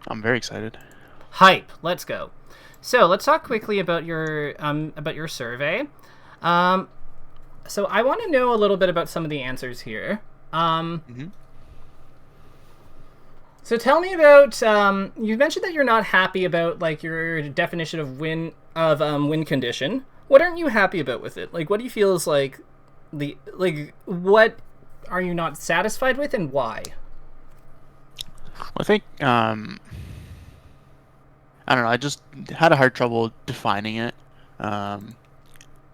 I'm very excited. Hype. Let's go. So let's talk quickly about your survey. Um, so I want to know a little bit about some of the answers here. Hmm. So tell me about. You mentioned that you're not happy about like your definition of win condition. What aren't you happy about with it? Like, what do you feel is what are you not satisfied with, and why? I think I don't know. I just had a hard trouble defining it. Um,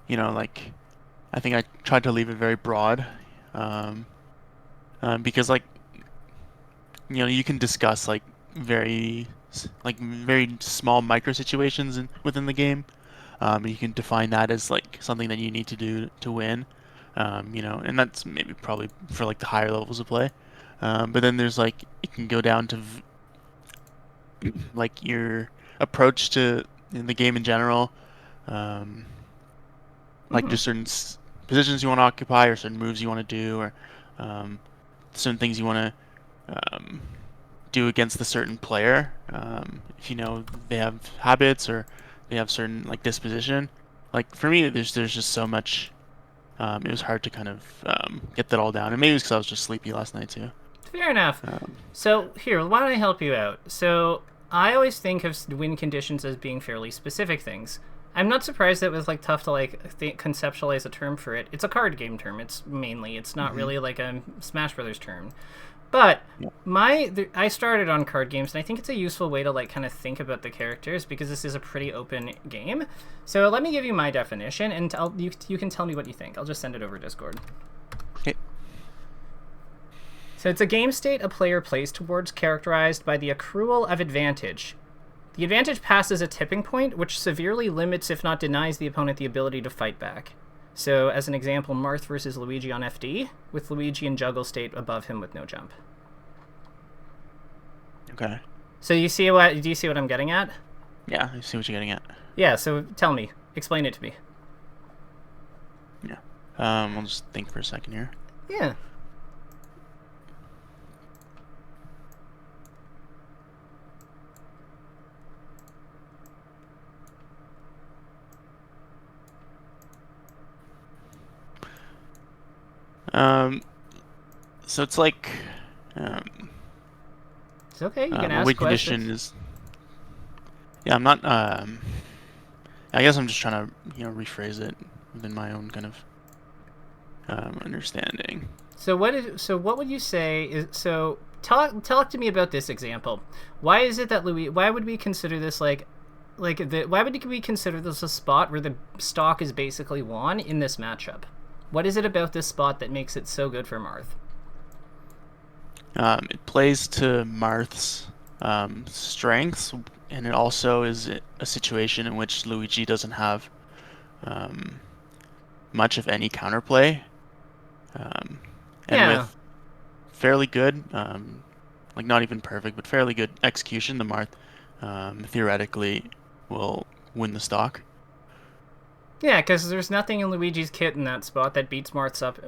like I think I tried to leave it very broad, um, because you can discuss very small micro situations within the game. You can define that as like something that you need to do to win. And that's maybe probably for like the higher levels of play. But then there's like it can go down to like your approach to in the game in general. Um, like Mm-hmm. just certain positions you want to occupy, or certain moves you want to do, or um, certain things you want to do against the certain player. If you know they have habits or they have certain like disposition. Like for me, there's just so much. It was hard to kind of get that all down, and maybe it was because I was just sleepy last night too. Fair enough. Um, So here, why don't I help you out? So I always think of win conditions as being fairly specific things. I'm not surprised that it was like tough to conceptualize a term for it. It's a card game term. It's not mhm. really like a Smash Brothers term. But Yeah. I started on card games, and I think it's a useful way to like kind of think about the characters because this is a pretty open game. So let me give you my definition, and you can tell me what you think. I'll just send it over Discord. Okay. So it's a game state a player plays towards characterized by the accrual of advantage. The advantage passes a tipping point, which severely limits, if not denies, the opponent the ability to fight back. So, as an example, Marth versus Luigi on FD, with Luigi in juggle state above him with no jump. Okay. So do you see what I'm getting at? Yeah, I see what you're getting at. Yeah, so tell me. Explain it to me. Yeah. I'll just think for a second here. Yeah. Um, so it's like um, It's okay, you can a ask win condition questions. is. Yeah, I'm not. I guess I'm just trying to rephrase it within my own kind of understanding. So what would you say is so talk to me about this example. Why is it that why would we consider this why would we consider this a spot where the stock is basically won in this matchup? What is it about this spot that makes it so good for Marth? It plays to Marth's strengths, and it also is a situation in which Luigi doesn't have um, much of any counterplay, um, and Yeah. with fairly good, like not even perfect, but fairly good execution, the Marth theoretically will win the stock. Yeah, because there's nothing in Luigi's kit in that spot that beats Marth's up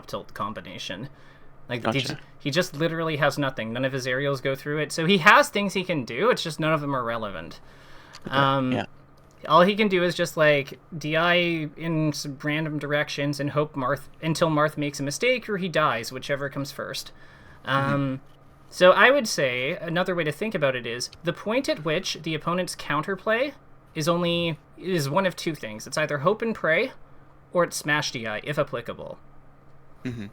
tilt combination. Like Gotcha. he just literally has nothing. None of his aerials go through it. So he has things he can do. It's just none of them are relevant. Okay. Um, Yeah. all he can do is just like DI in some random directions and hope until Marth makes a mistake or he dies, whichever comes first. Hmm. Um, so I would say another way to think about it is the point at which the opponent's counterplay is one of two things. It's either hope and pray, or it's smash DI if applicable. Hmm.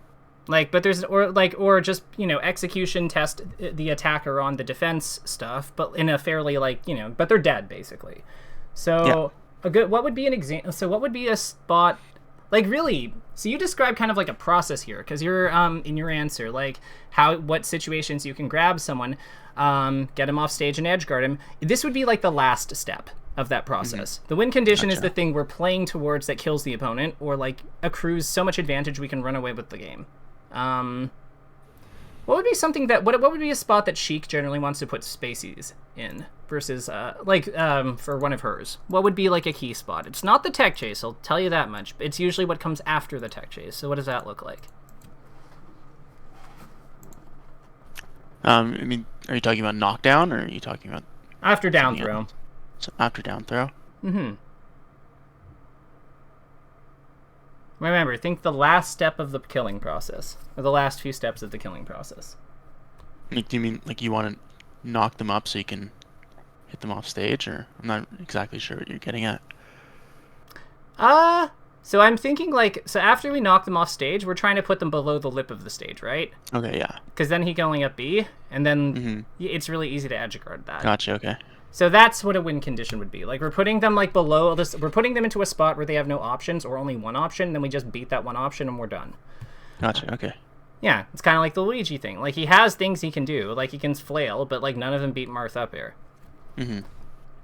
But there's or just execution test the attacker on the defense stuff, but in a fairly but they're dead basically. Yeah. So what would be an example? So what would be a spot really? So you describe kind of like a process here because you're in your answer what situations you can grab someone, get him off stage and edge guard him. This would be like the last step of that Hmm. process. The win condition is the Gotcha. thing we're playing towards that kills the opponent or accrues so much advantage we can run away with the game. Um, what would be something what would be a spot that Sheik generally wants to put spacies in versus for one of hers? What would be like a key spot? It's not the tech chase, I'll tell you that much. It's usually what comes after the tech chase. So what does that look like? I mean, Are you talking about knockdown, or are you talking about After down something throw. else? So after down throw? Mm-hmm. Remember, think the last step of the killing process, or the last few steps of the killing process. Like, do you mean like you want to knock them up so you can hit them off stage, or I'm not exactly sure what you're getting at. So I'm thinking like, so after we knock them off stage, we're trying to put them below the lip of the stage, right? Okay, yeah. Because then he can only up B, and then it's really easy to edge guard that. Gotcha, okay. So that's what a win condition would be. Like, we're putting them like below this, we're putting them into a spot where they have no options or only one option, and then we just beat that one option and we're done. Gotcha, okay. Yeah, it's kind of like the Luigi thing. Like, he has things he can do. Like, he can flail, but like none of them beat Marth up air.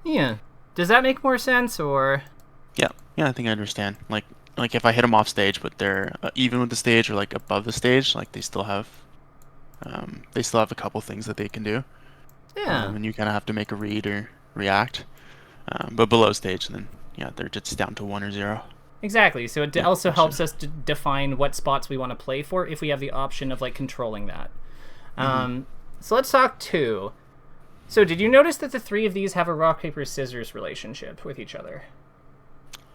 Yeah. Does that make more sense, or? Yeah, I think I understand. Like if I hit them off stage, but they're even with the stage or like above the stage, like they still have a couple things that they can do. Yeah. And you kind of have to make a read or react. But below stage, then yeah, they're just down to 1 or 0. Exactly. So it also helps us to define what spots we want to play for if we have the option of like controlling that. So let's talk 2. So did you notice that the 3 of these have a rock paper scissors relationship with each other?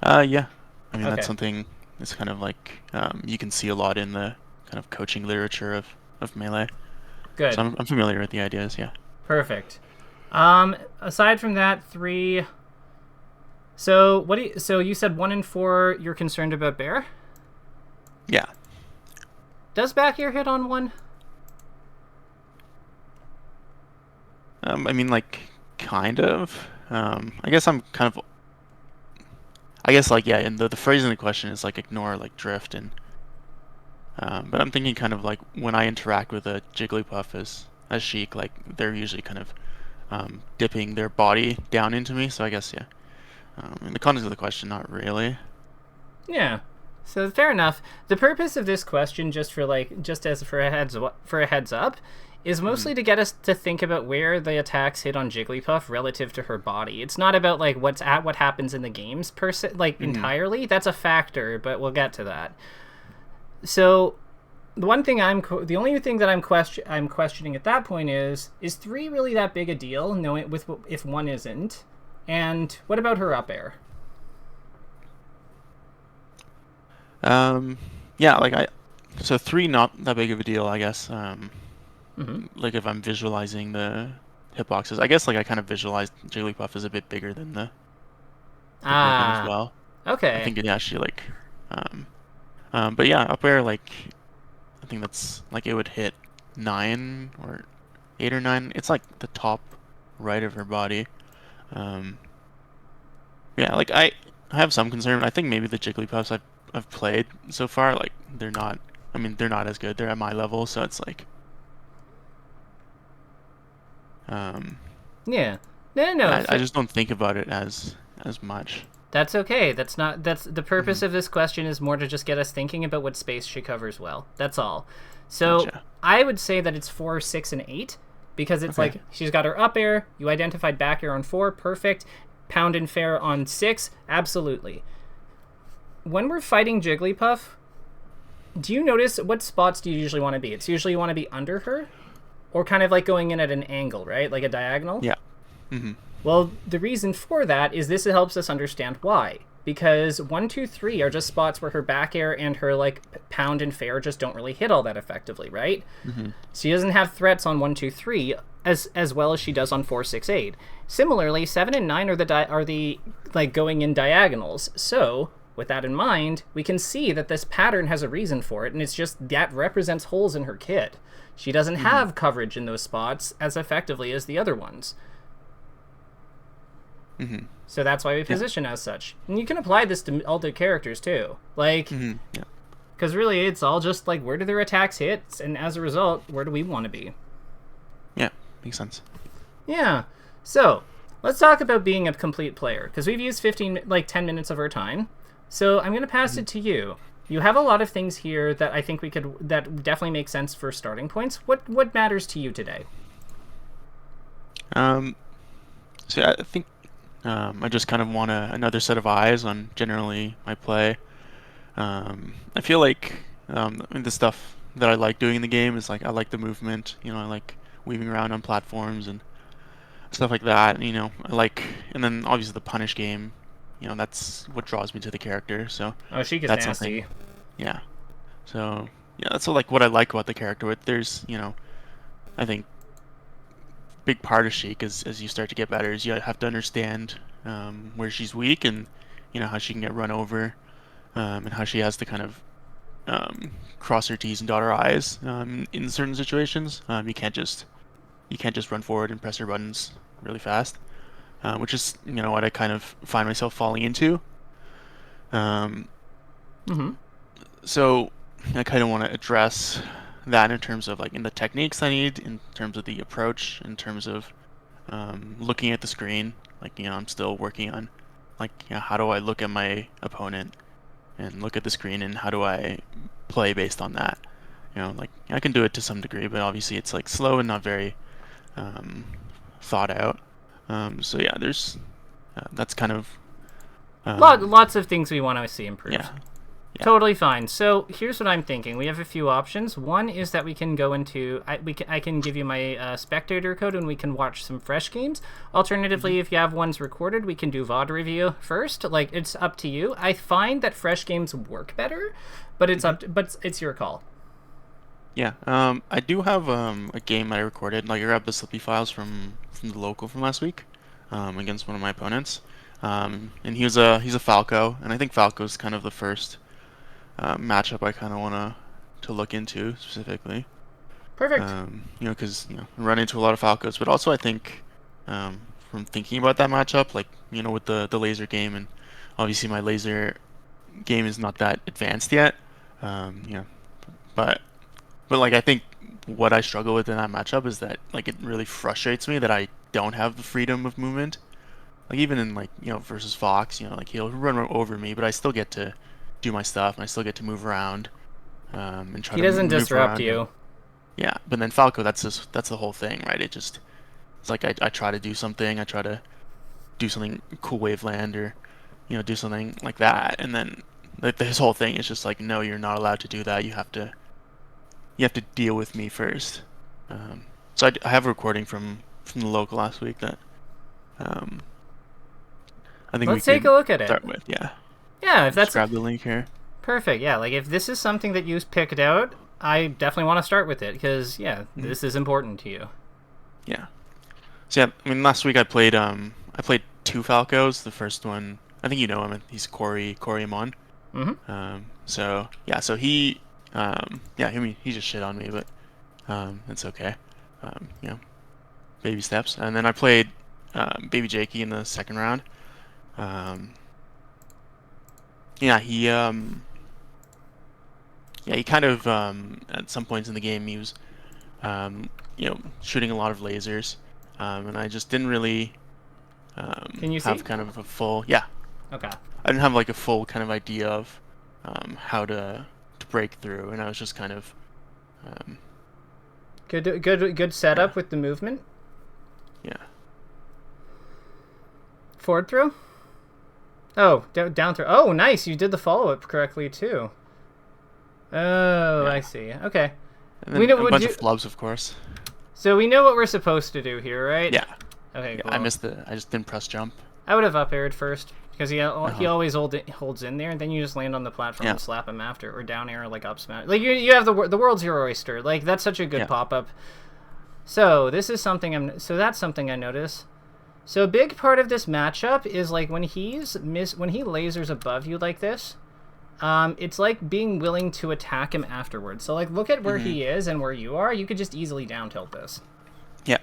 Yeah. I mean, Okay. that's something that's kind of like you can see a lot in the kind of coaching literature of Melee. Good. So I'm familiar with the ideas, yeah. Perfect. Aside from that, 3. So so you said 1 and 4. You're concerned about bear. Yeah. Does back air hit on 1? I mean, like, kind of. I guess I'm kind of. I guess, like, yeah, and the phrase in the question is, like, ignore, like, drift, and. But I'm thinking kind of, like, when I interact with a Jigglypuff as Sheik, like, they're usually kind of dipping their body down into me, so I guess, yeah. In the context of the question, not really. Yeah. So fair enough. The purpose of this question, just for a heads up, is mostly to get us to think about where the attacks hit on Jigglypuff relative to her body. It's not about like what happens in the games per se, like entirely. That's a factor, but we'll get to that. So the only thing that I'm questioning at that point is 3 really that big a deal? Knowing if 1 isn't, and what about her up air? Yeah, like so 3 not that big of a deal, I guess. Like if I'm visualizing the hitboxes, I guess like I kind of visualized Jigglypuff is a bit bigger than the movement as well. Okay. I think it actually like, but yeah, up air, like I think that's like it would hit 9 or 8 or 9. It's like the top right of her body. Yeah, like I have some concern. I think maybe the Jigglypuffs I've played so far, like they're not. I mean, they're not as good. They're at my level, so it's like. Yeah. No. I just don't think about it as much. That's okay. That's the purpose of this question is more to just get us thinking about what space she covers well. That's all. So Gotcha. I would say that it's 4, 6, and 8 because it's like she's got her up air. You identified back air on 4. Perfect. Pound and fair on 6. Absolutely. When we're fighting Jigglypuff, do you notice what spots do you usually want to be? It's usually you want to be under her or kind of like going in at an angle, right? Like a diagonal? Yeah. Well, the reason for that is this helps us understand why. Because 1, 2, 3 are just spots where her back air and her like pound and fair just don't really hit all that effectively, right? She doesn't have threats on 1, 2, 3 as well as she does on 4, 6, 8. Similarly, 7 and 9 are the like going in diagonals. So with that in mind, we can see that this pattern has a reason for it, and it's just that represents holes in her kit. She doesn't have coverage in those spots as effectively as the other ones. So that's why we position as such. And you can apply this to all the characters too. Like, because really it's all just like, where do their attacks hit? And as a result, where do we want to be? Yeah, makes sense. Yeah. So let's talk about being a complete player, because we've used 10 minutes of our time. So I'm going to pass it to you. You have a lot of things here that I think that definitely make sense for starting points. What matters to you today? So I think I just kind of want another set of eyes on generally my play. I feel like I mean, the stuff that I like doing in the game is like I like the movement. You know, I like weaving around on platforms and stuff like that. You know, and then obviously the punish game. You know, that's what draws me to the character. So Oh, Sheik is that's nasty. something. Yeah. So yeah, that's like what I like about the character. But there's, I think big part of Sheik as you start to get better is you have to understand where she's weak and how she can get run over, and how she has to kind of cross her T's and dot her I's in certain situations. You can't just run forward and press her buttons really fast, which is what I kind of find myself falling into. Um, Mm-hmm. so I kind of want to address that in terms of like in the techniques I need, in terms of the approach, in terms of looking at the screen. Like I'm still working on like how do I look at my opponent and look at the screen and how do I play based on that. Like I can do it to some degree, but obviously it's like slow and not very thought out. So yeah, there's that's kind of Lots of things we want to see improved. yeah. Yeah. Totally fine. So here's what I'm thinking. We have a few options. One is that we can go into I can give you my spectator code and we can watch some fresh games. Alternatively, if you have ones recorded, we can do VOD review first. Like it's up to you. I find that fresh games work better, but it's your call. Yeah, I do have a game that I recorded. Like I grabbed the Slippy files from the local from last week, against one of my opponents. And he's a Falco, and I think Falco's kind of the first matchup I kind of want to look into specifically. Perfect. Because I run into a lot of Falcos, but also I think from thinking about that matchup, like with the laser game, and obviously my laser game is not that advanced yet. But like I think what I struggle with in that matchup is that like it really frustrates me that I don't have the freedom of movement. Like even in like versus Fox, like he'll run over me, but I still get to do my stuff and I still get to move around, and try He to doesn't maneuver disrupt around you. yeah, but then Falco, that's the whole thing, right? It's like I try to do something, I try to do something cool waveland or do something like that, and then like his whole thing is just like no, you're not allowed to do that. You have to deal with me first. So I have a recording from the local last week that um, I think we Let's take a could look at it. start with. Yeah, Yeah, if just that's grab the link here. perfect. Yeah, like if this is something that you picked out, I definitely want to start with it because this is important to you. Yeah. So yeah, I mean last week I played two Falcos. The first one, I think you know him. He's Corey Amon. Mm-hmm. So he I mean he just shit on me, but it's okay. Baby steps. And then I played Baby Jakey in the second round. He kind of at some points in the game he was shooting a lot of lasers, and I just didn't really Can you have see? kind of a full I Okay. didn't have like a full kind of idea of how to break through, and I was just kind of um, Good yeah setup with the movement. yeah Forward throw. Oh, down throw. Oh, nice. You did the follow up correctly too. Oh, I yeah, see. Okay. and We then know a bunch of flubs, of course. So we know what we're supposed to do here, right? Yeah, Okay, yeah. cool. I just didn't press jump. I would have up aired first because he Uh-huh. always holds in there, and then you just land on the platform Yeah. and slap him after, or down air like up smash. Like you have the world's your oyster. Like that's such a good Yeah. pop up. So this is something that's something I notice. So a big part of this matchup is like when he lasers above you like this. It's like being willing to attack him afterwards. So like look at where he is and where you are. You could just easily down tilt this. Yeah.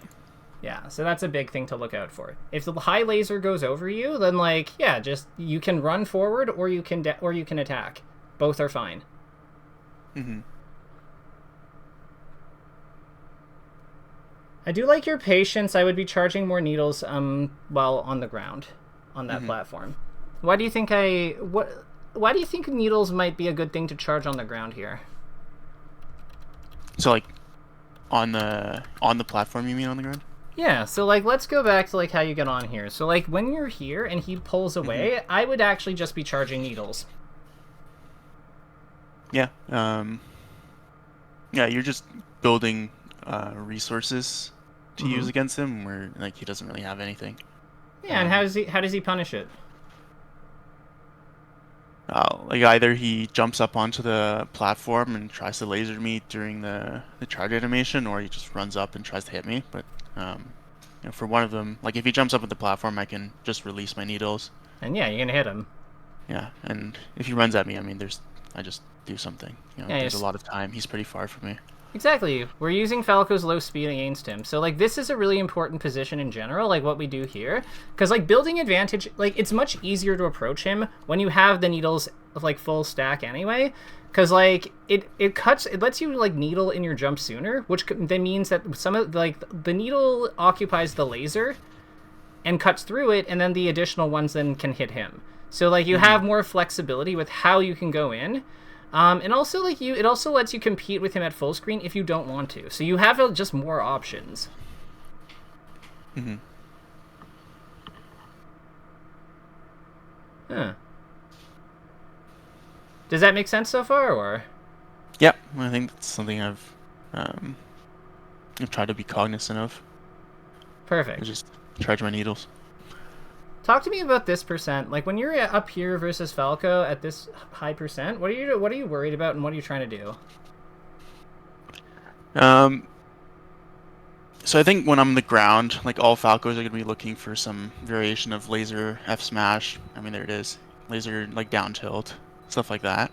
Yeah, so that's a big thing to look out for. If the high laser goes over you, then like just you can run forward or you can attack. Both are fine. Mm-hmm. I do like your patience. I would be charging more needles while on the ground on that platform. Why do you think why do you think needles might be a good thing to charge on the ground here? So like on the platform, you mean on the ground? Yeah, so like let's go back to like how you get on here. So like when you're here and he pulls away, I would actually just be charging needles. Yeah. Yeah, you're just building resources to use against him, where like he doesn't really have anything. Yeah, and how does he punish it? Like either he jumps up onto the platform and tries to laser me during the charge animation, or he just runs up and tries to hit me. But for one of them, like if he jumps up at the platform, I can just release my needles. And yeah, you're gonna hit him. Yeah, and if he runs at me, I mean, I just do something. Yeah, there's a lot of time. He's pretty far from me. Exactly. We're using Falco's low speed against him. So, like, this is a really important position in general, like what we do here. Because, like, building advantage, like, it's much easier to approach him when you have the needles, like, full stack anyway. Because, like, it lets you, like, needle in your jump sooner, which then means that some of, like, the needle occupies the laser and cuts through it, and then the additional ones then can hit him. So, like, you have more flexibility with how you can go in. And also, like, it also lets you compete with him at full screen if you don't want to. So you have just more options. Huh. Does that make sense so far, or? Yeah, I think that's something I've tried to be cognizant of. Perfect. I just charge my needles. Talk to me about this percent. Like, when you're up here versus Falco at this high percent, what are you worried about, and what are you trying to do? So I think when I'm on the ground, like all Falcos are going to be looking for some variation of laser F smash. I mean, there it is. Laser like down tilt, stuff like that.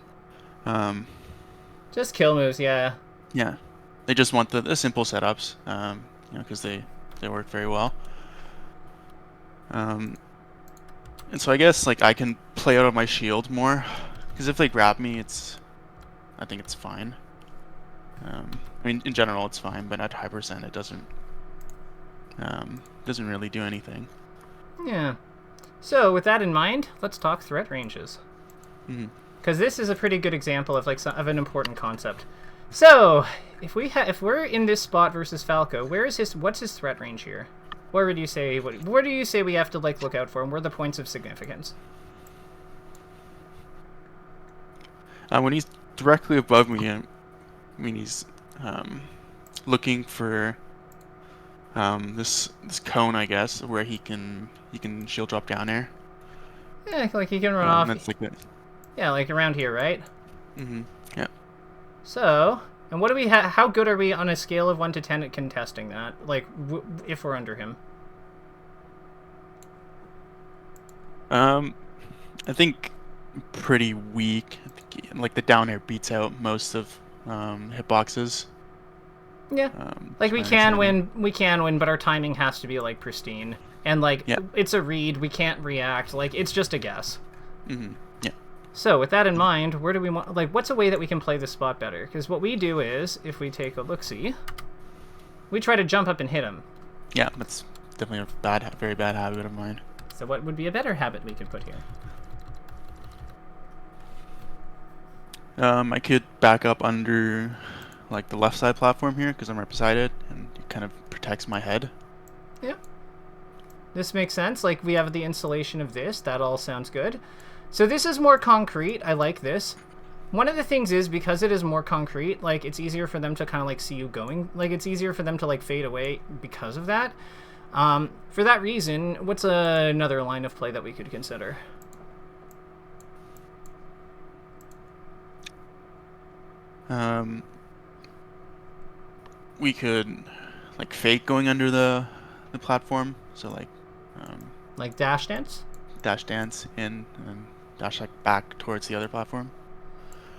Just kill moves, yeah. Yeah, they just want the simple setups, because they work very well. And so I guess like I can play out of my shield more, because if they grab me, I think it's fine. I mean, in general, it's fine, but at high percent, it doesn't really do anything. Yeah. So with that in mind, let's talk threat ranges. Because this is a pretty good example of like of an important concept. So if we're in this spot versus Falco, what's his threat range here? Where do you say we have to like look out for, and where are the points of significance? When he's directly above me, I mean he's looking for this cone, I guess, where he can shield drop down air. Yeah, like he can run off. That's like yeah, like around here, right? Yeah. So, and what do we how good are we on a scale of 1 to 10 at contesting that? Like, if we're under him? I think pretty weak. I think, like the down air beats out most of hitboxes. Yeah. Like we can win, but our timing has to be like pristine. And like it's a read, we can't react. Like it's just a guess. Yeah. So with that in mind, where do we want? Like, what's a way that we can play this spot better? Because what we do is, if we take a look-see, we try to jump up and hit him. Yeah, that's definitely a very bad habit of mine. So what would be a better habit we could put here? I could back up under like the left side platform here because I'm right beside it, and it kind of protects my head. Yeah. This makes sense. Like we have the insulation of this. That all sounds good. So this is more concrete. I like this. One of the things is, because it is more concrete, like it's easier for them to kind of like see you going. Like it's easier for them to like fade away because of that. For that reason, what's another line of play that we could consider? We could like fake going under the platform. So like dash dance? Dash dance in and dash like back towards the other platform.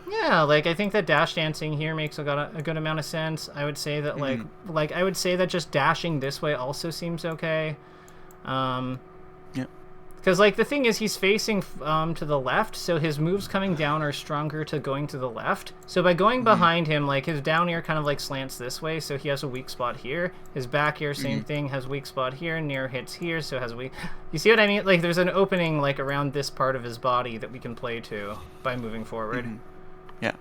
Yeah, like I think that dash dancing here makes a good amount of sense. I would say that like I would say that just dashing this way also seems okay. Yeah. Because like the thing is, he's facing to the left, so his moves coming down are stronger to going to the left. So by going behind him, like his down air kind of like slants this way, so he has a weak spot here. His back air, same thing, has weak spot here. Near hits here, so has weak. You see what I mean? Like there's an opening like around this part of his body that we can play to by moving forward. Yeah.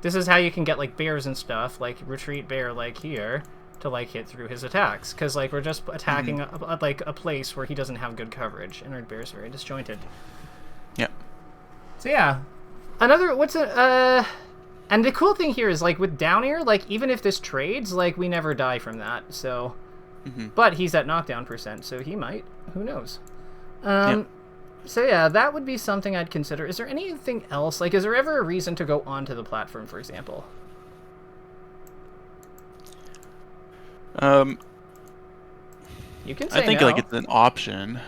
This is how you can get like bears and stuff, like retreat bear like here, to like hit through his attacks, because like we're just attacking a place where he doesn't have good coverage, and our bear's very disjointed. Yeah. So yeah, another And the cool thing here is, like, with down air, like, even if this trades, like, we never die from that, so... But he's at knockdown %, so he might. Who knows? Yep. So yeah, that would be something I'd consider. Is there anything else? Like, is there ever a reason to go onto the platform, for example? You can say I think no. like it's an option,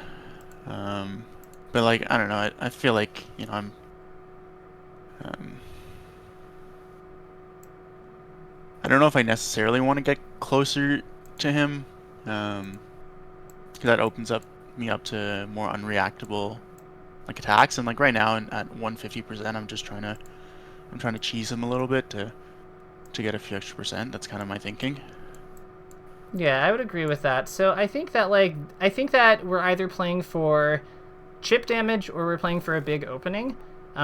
but like I don't know. I feel like I'm. I don't know if I necessarily want to get closer to him, because that opens me up to more unreactable like attacks. And like right now, at 150%, I'm trying to cheese him a little bit to get a few extra percent. That's kind of my thinking. Yeah, I would agree with that. So I think that we're either playing for chip damage or we're playing for a big opening,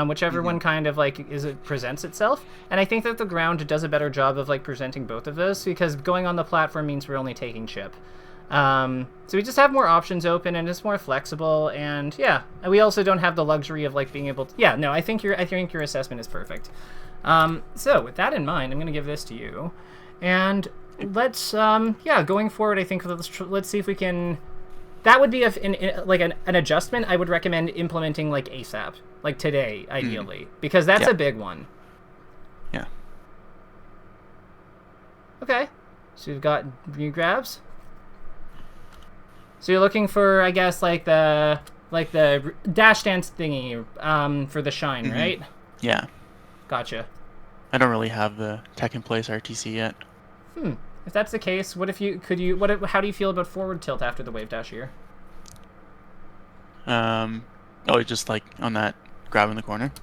whichever one kind of like presents itself. And I think that the ground does a better job of like presenting both of those, because going on the platform means we're only taking chip. So we just have more options open and it's more flexible, and yeah, and we also don't have the luxury of like being able to. Yeah, no, I think your assessment is perfect. So with that in mind, I'm going to give this to you, and let's going forward, I think let's see if we can. That would be an adjustment I would recommend implementing like ASAP, like today, ideally, because that's a big one. Yeah. Okay, so we've got new grabs. So you're looking for, I guess, like the dash dance thingy for the shine, right? Yeah. Gotcha. I don't really have the tech in place RTC yet. If that's the case, how do you feel about forward tilt after the wave dash here? It's just like on that grab in the corner.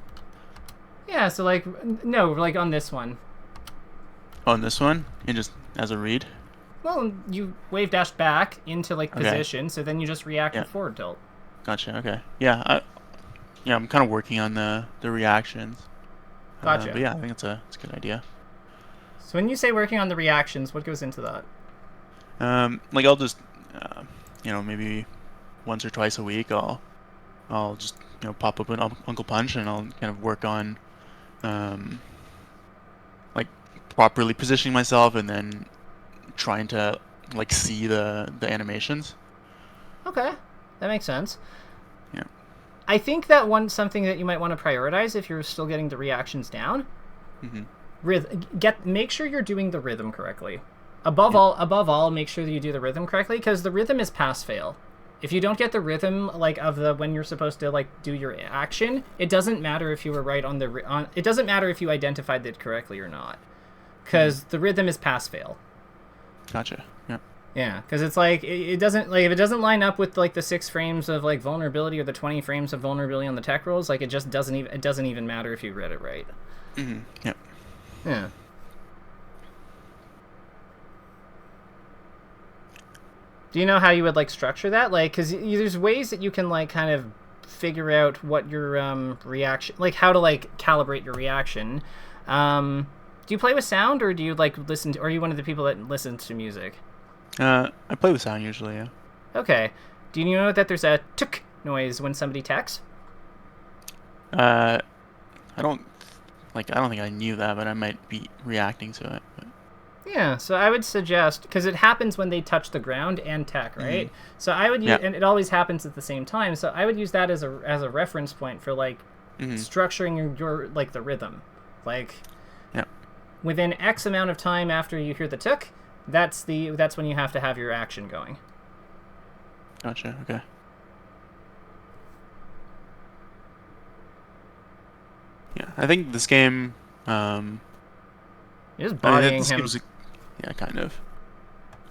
Yeah, so like no, like on this one. On this one, and just as a read. Well, you wave dash back into like position, so then you just react with forward tilt. Gotcha. Okay. Yeah. I'm kind of working on the reactions. Gotcha. But yeah, I think it's a good idea. So when you say working on the reactions, what goes into that? Like I'll just, maybe once or twice a week, I'll just pop up an Uncle Punch, and I'll kind of work on, like properly positioning myself, and then trying to like see the animations. Okay, that makes sense. Yeah. I think that something that you might want to prioritize if you're still getting the reactions down. Make sure you're doing the rhythm correctly. Above all, make sure that you do the rhythm correctly, because the rhythm is pass fail. If you don't get the rhythm like of the when you're supposed to like do your action, it doesn't matter if you were right it doesn't matter if you identified it correctly or not, because the rhythm is pass fail. Gotcha. Yeah. Yeah, because it's like it doesn't like if it doesn't line up with like the 6 frames of like vulnerability or the 20 frames of vulnerability on the tech rolls, like it doesn't even matter if you read it right. Yep. Yeah. Do you know how you would like structure that? Like, because there's ways that you can like kind of figure out what your reaction, like how to like calibrate your reaction. Do you play with sound, or do you like listen to, or are you one of the people that listen to music? I play with sound usually, yeah. Okay. Do you know that there's a tuk noise when somebody texts? I don't think I knew that, but I might be reacting to it. But... Yeah, so I would suggest, because it happens when they touch the ground and tech, right? So I would use, and it always happens at the same time. So I would use that as a reference point for like structuring your like the rhythm, like within X amount of time after you hear the tuk, that's when you have to have your action going. Gotcha. Okay. Yeah, I think this game. You're just bodying him. Yeah, kind of.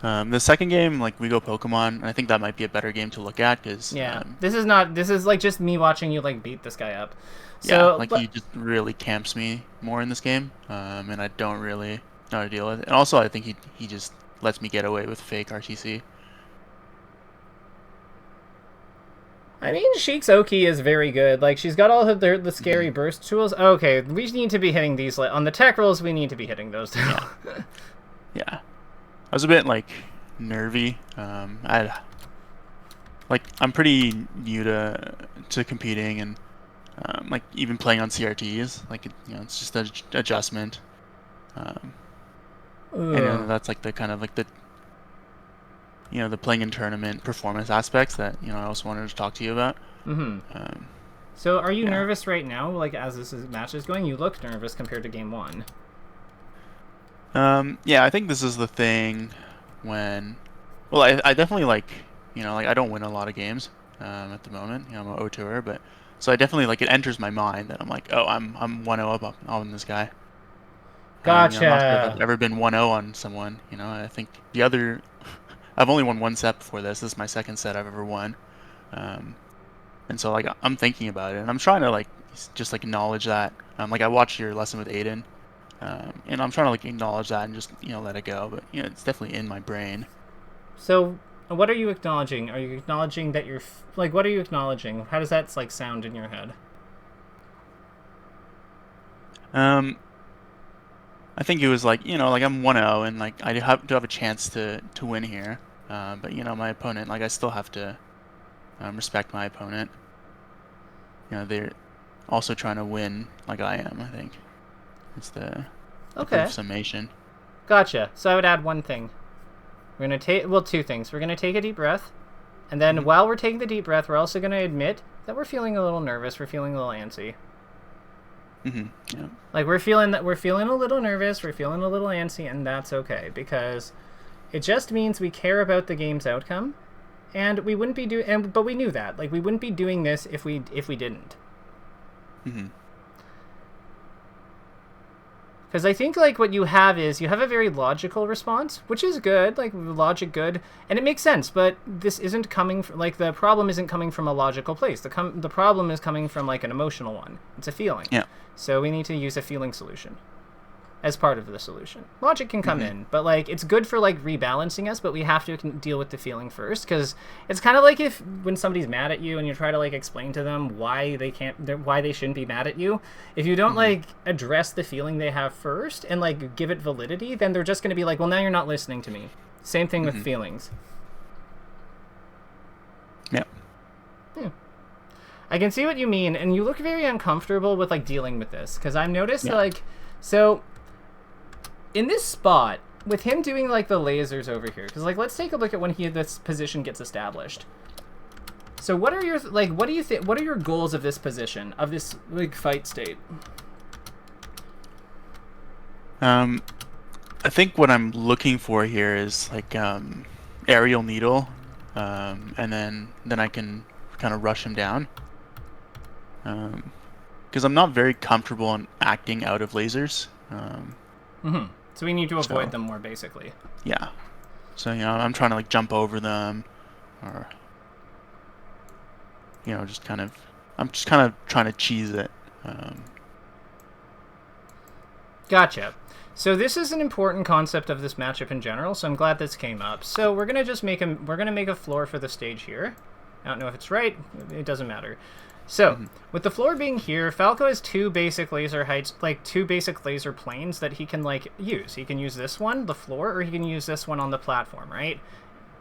The second game, like We Go Pokemon, I think that might be a better game to look at, because this is like just me watching you like beat this guy up. So, he just really camps me more in this game, and I don't really know how to deal with it. And also, I think he just lets me get away with fake RTC. I mean, Sheik's Oki is very good. Like, she's got all of the scary burst tools. Okay, we need to be hitting these. On the tech rolls, we need to be hitting those too. Yeah. I was a bit, like, nervy. I'm pretty new to competing, and like even playing on CRTs, like it's just an adjustment. Um, and that's like the kind of like the the playing in tournament performance aspects that I also wanted to talk to you about. Mm-hmm. Um, So are you yeah. nervous right now? Like as match is going, you look nervous compared to game one. Yeah, I think this is the thing when, well, I definitely like, like I don't win a lot of games at the moment. I'm an O tour, but so I definitely like it enters my mind that I'm like, oh, I'm 1-0 up on this guy. I'm not sure if I've Gotcha. ever been 1-0 on someone. I think I've only won one set before this. This is my second set I've ever won. Um, and so like I'm thinking about it, and I'm trying to like just like acknowledge that. Like I watched your lesson with Aiden. And I'm trying to like acknowledge that and just let it go, but it's definitely in my brain. So what are you acknowledging? Are you acknowledging that you're like what are you acknowledging? How does that like sound in your head? Um, I think it was like like I'm 1-0 and like I have a chance to win here, but my opponent, like I still have to respect my opponent. They're also trying to win like I am. I think it's the Okay. brief summation. Gotcha. So I would add one thing. We're gonna take two things. We're gonna take a deep breath, and then Hmm. while we're taking the deep breath, we're also gonna admit that we're feeling a little nervous. We're feeling a little antsy. Hmm. Yeah. Like we're feeling a little nervous. We're feeling a little antsy, and that's okay because it just means we care about the game's outcome, and we wouldn't be doing. But we knew that. Like we wouldn't be doing this if we didn't. Hmm. Because I think like what you have is you have a very logical response, which is good, like logic good, and it makes sense. But this isn't coming from like the problem isn't coming from a logical place. The problem is coming from like an emotional one. It's a feeling. Yeah. So we need to use a feeling solution as part of the solution. Logic can come Hmm. in, but like it's good for like rebalancing us, but we have to deal with the feeling first because it's kind of like if when somebody's mad at you and you try to like explain to them why why they shouldn't be mad at you, if you don't Hmm. like address the feeling they have first and like give it validity, then they're just going to be like, well, now you're not listening to me. Same thing with Hmm. feelings. Yeah. I can see what you mean, and you look very uncomfortable with like dealing with this because I've noticed Yeah. like so in this spot with him doing like the lasers over here, because like let's take a look at when this position gets established. So what are your like what do you think? What are your goals of this position of this like fight state? Um, I think what I'm looking for here is like aerial needle, and then I can kind of rush him down. Because I'm not very comfortable in acting out of lasers. So we need to avoid So them more basically. yeah. So I'm trying to like jump over them, or just kind of I'm just kind of trying to cheese it. Gotcha. So this is an important concept of this matchup in general, so I'm glad this came up. So we're gonna just make a floor for the stage here. I don't know if it's right, it doesn't matter. So, with the floor being here, Falco has two basic laser heights, like two basic laser planes that he can like use. He can use this one, the floor, or he can use this one on the platform, right?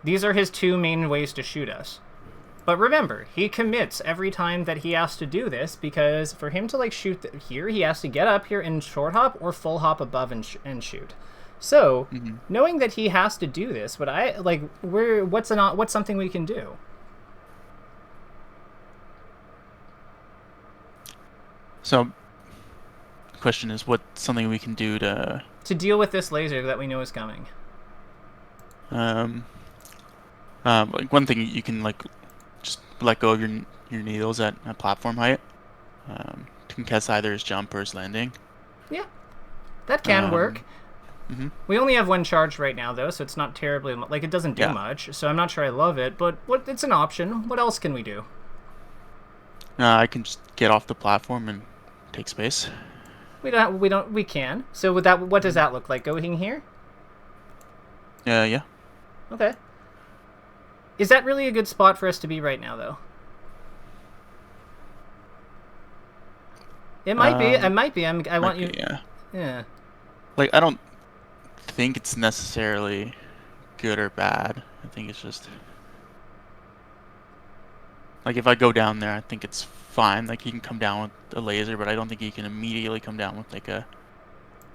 These are his two main ways to shoot us. But remember, he commits every time that he has to do this because for him to like shoot here, he has to get up here and short hop or full hop above and shoot. So, knowing that he has to do this, what I like, what's something we can do? So the question is, what's something we can do To deal with this laser that we know is coming. um, like one thing you can like just let go of your needles at platform height. To contest either his jump or his landing. Yeah, that can work. Um, hmm We only have one charge right now, though, so it's not terribly like it doesn't do Yeah. much. So I'm not sure I love it, but it's an option. What else can we do? I can just get off the platform and take space. We can. So with that, what does that look like? Going here? Yeah. Okay. Is that really a good spot for us to be right now, though? It might be. It might be. I want you. Yeah. Yeah. Like I don't think it's necessarily good or bad. I think it's just Like if I go down there, I think it's fine. Like he can come down with a laser, but I don't think he can immediately come down with like a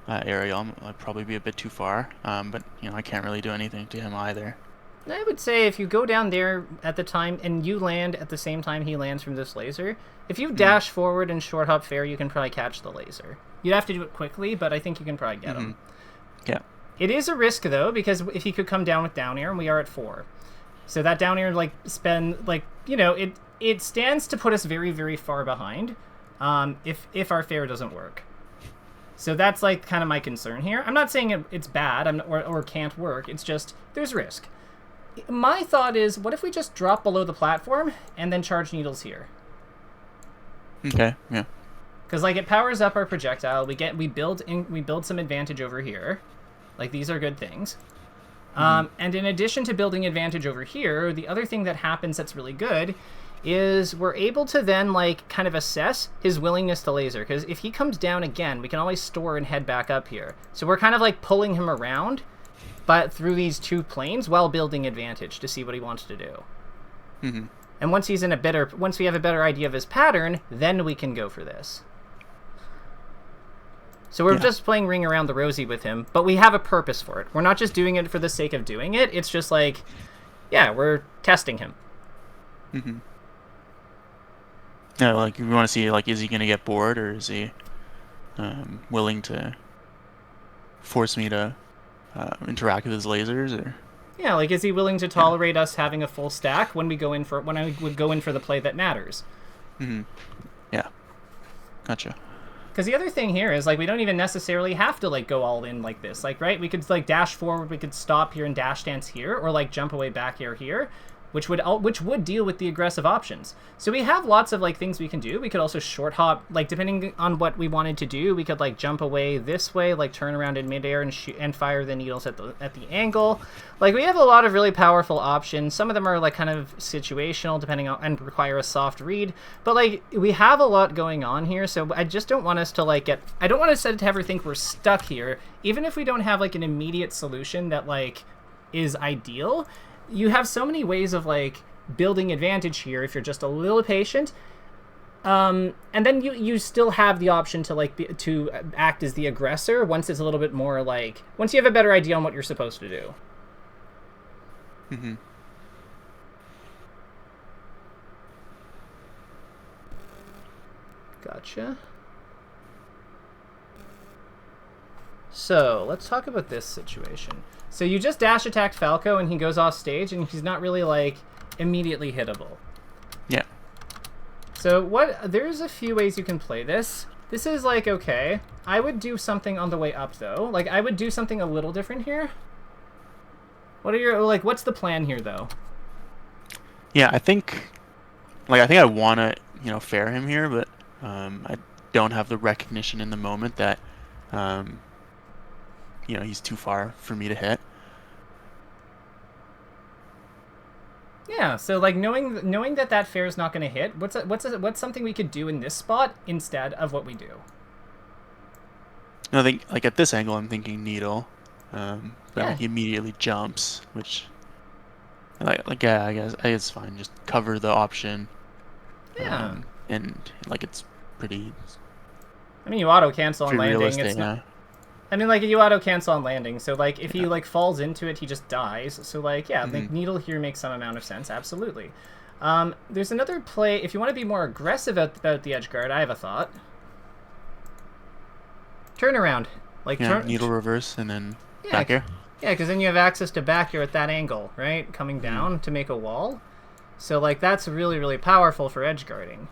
aerial. I'd probably be a bit too far. But you know, I can't really do anything to him either. I would say if you go down there at the time and you land at the same time he lands from this laser, if you dash forward and short hop fair, you can probably catch the laser. You'd have to do it quickly, but I think you can probably get him. Yeah. It is a risk though, because if he could come down with down air, and we are at 4. So that down air, like, it stands to put us very, very far behind if our fair doesn't work. So that's, like, kind of my concern here. I'm not saying it's bad or can't work. It's just there's risk. My thought is, what if we just drop below the platform and then charge needles here? Okay, yeah. Because, like, it powers up our projectile. We build some advantage over here. Like, these are good things. And in addition to building advantage over here, the other thing that happens that's really good is we're able to then, like, kind of assess his willingness to laser. Because if he comes down again, we can always store and head back up here. So we're kind of, like, pulling him around, but through these 2 planes while building advantage to see what he wants to do. And once we have a better idea of his pattern, then we can go for this. So we're just playing Ring Around the Rosie with him, but we have a purpose for it. We're not just doing it for the sake of doing it. It's just like, yeah, we're testing him. Yeah, like we want to see, like, is he going to get bored, or is he willing to force me to interact with his lasers, or... Yeah, like, is he willing to tolerate us having a full stack when I would go in for the play that matters? Yeah. Gotcha. Because the other thing here is, like, we don't even necessarily have to, like, go all in like this. Like, right? We could, like, dash forward, we could stop here and dash dance here, or, like, jump away back here, which would deal with the aggressive options. So we have lots of, like, things we can do. We could also short hop, like, depending on what we wanted to do, we could, like, jump away this way, like, turn around in midair and fire the needles at the angle. Like, we have a lot of really powerful options. Some of them are, like, kind of situational, depending on, and require a soft read. But, like, we have a lot going on here, so I just don't want us to, like, I don't want us to ever think we're stuck here, even if we don't have, like, an immediate solution that, like, is ideal. You have so many ways of, like, building advantage here if you're just a little patient. And then you still have the option to, like, to act as the aggressor once it's a little bit more, like, once you have a better idea on what you're supposed to do. Gotcha. So, let's talk about this situation. So you just dash attacked Falco and he goes off stage and he's not really, like, immediately hittable. Yeah. So there's a few ways you can play this. This is, like, okay. I would do something on the way up, though. Like, I would do something a little different here. What's the plan here, though? Yeah, I think I want to, you know, fair him here, but I don't have the recognition in the moment that, you know, he's too far for me to hit. Yeah, so, like, knowing that fair is not going to hit, what's something we could do in this spot instead of what we do? I think, like, at this angle, I'm thinking needle. But he immediately jumps, which, yeah, I guess it's fine. Just cover the option. Yeah. And, like, it's pretty. I mean, you auto cancel on landing. Realistic, I mean, like, you auto cancel on landing, so, like, if he, like, falls into it, he just dies. So, like, yeah, like, needle here makes some amount of sense, absolutely. There's another play. If you want to be more aggressive about the edge guard, I have a thought. Turn around. Like, needle reverse and then back air. Yeah, because then you have access to back air at that angle, right? Coming down to make a wall. So, like, that's really, really powerful for edge guarding.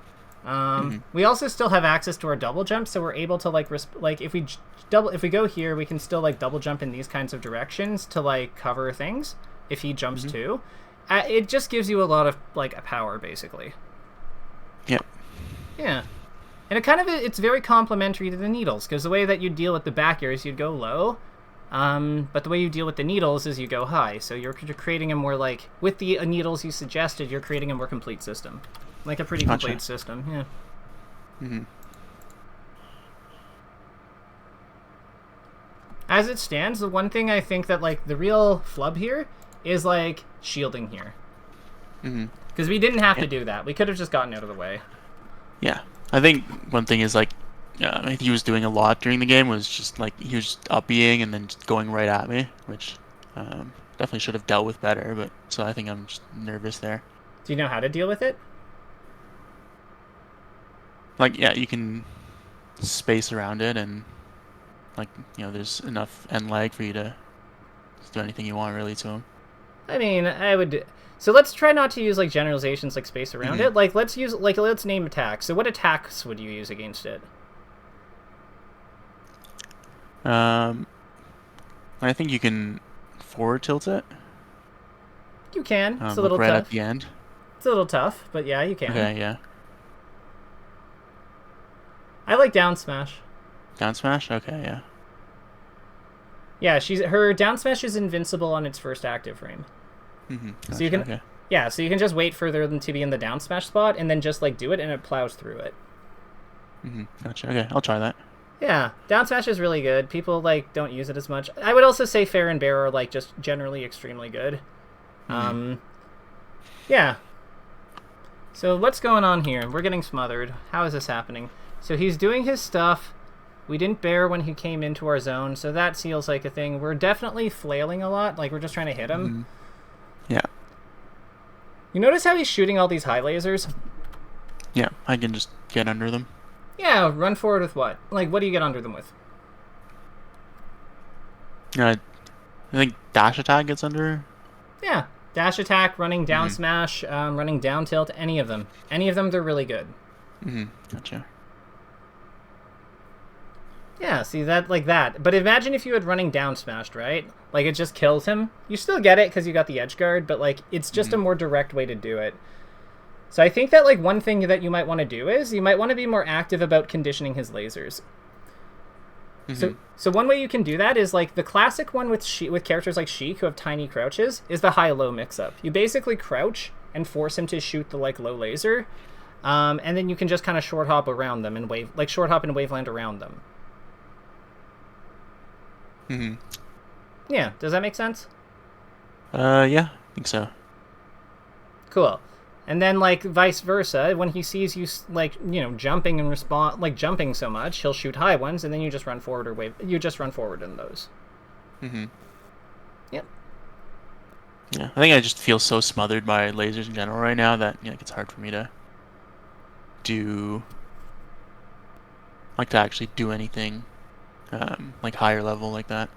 We also still have access to our double jump, so we're able to, like, if we go here, we can still, like, double jump in these kinds of directions to, like, cover things if he jumps too. It just gives you a lot of, like, a power, basically. Yep. Yeah. And it's very complementary to the needles, because the way that you deal with the back air is you'd go low, but the way you deal with the needles is you go high. So you're creating a more, like, with the needles you suggested, you're creating a more complete system. Like a pretty complete system, yeah. As it stands, the one thing I think that, like, the real flub here is, like, shielding here. Mm-hmm. Because we didn't have to do that. We could have just gotten out of the way. Yeah, I think one thing is like he was doing a lot during the game was just like he was just up being and then just going right at me, which definitely should have dealt with better. But so I think I'm just nervous there. Do you know how to deal with it? Like yeah, you can space around it and like there's enough end lag for you to do anything you want really to him. I mean, I would. So let's try not to use like generalizations like space around Mm-hmm. it. Like let's name attacks. So what attacks would you use against it? I think you can forward tilt it. You can. It's a Like little right at tough. the end. It's a little tough, but yeah, you can. Okay, yeah. I like down smash. Down smash. Okay, yeah. Yeah, her down smash is invincible on its first active frame. Mm-hmm. Gotcha, So you can okay. yeah, so you can just wait for them to be in the down smash spot and then just like do it and it plows through it. Mm-hmm. Gotcha. Okay, I'll try that. Yeah, down smash is really good. People like don't use it as much. I would also say fair and bear are like just generally extremely good. Mm-hmm. Yeah. So what's going on here? We're getting smothered. How is this happening? So he's doing his stuff. We didn't bear when he came into our zone, so that feels like a thing. We're definitely flailing a lot, like we're just trying to hit him. Mm-hmm. Yeah. You notice how he's shooting all these high lasers? Yeah, I can just get under them. Yeah, run forward with what? Like, what do you get under them with? I think dash attack gets under. Yeah, dash attack, running down smash, running down tilt, any of them. Any of them, they're really good. Mm-hmm. Gotcha. Yeah, see, that like that. But imagine if you had running down smashed, right? Like, it just kills him. You still get it because you got the edge guard, but, like, it's just a more direct way to do it. So I think that, like, one thing that you might want to do is you might want to be more active about conditioning his lasers. Mm-hmm. So one way you can do that is, like, the classic one with characters like Sheik who have tiny crouches is the high-low mix-up. You basically crouch and force him to shoot the, like, low laser, and then you can just kind of short hop around them and short hop and waveland around them. Mm-hmm. Yeah, does that make sense? Yeah, I think so. Cool. And then, like, vice versa, when he sees you, like, jumping and jumping so much, he'll shoot high ones, and then you just run forward you just run forward in those. Mm-hmm. Yep. Yeah, I think I just feel so smothered by lasers in general right now that it's hard for me to actually do anything like higher level like that.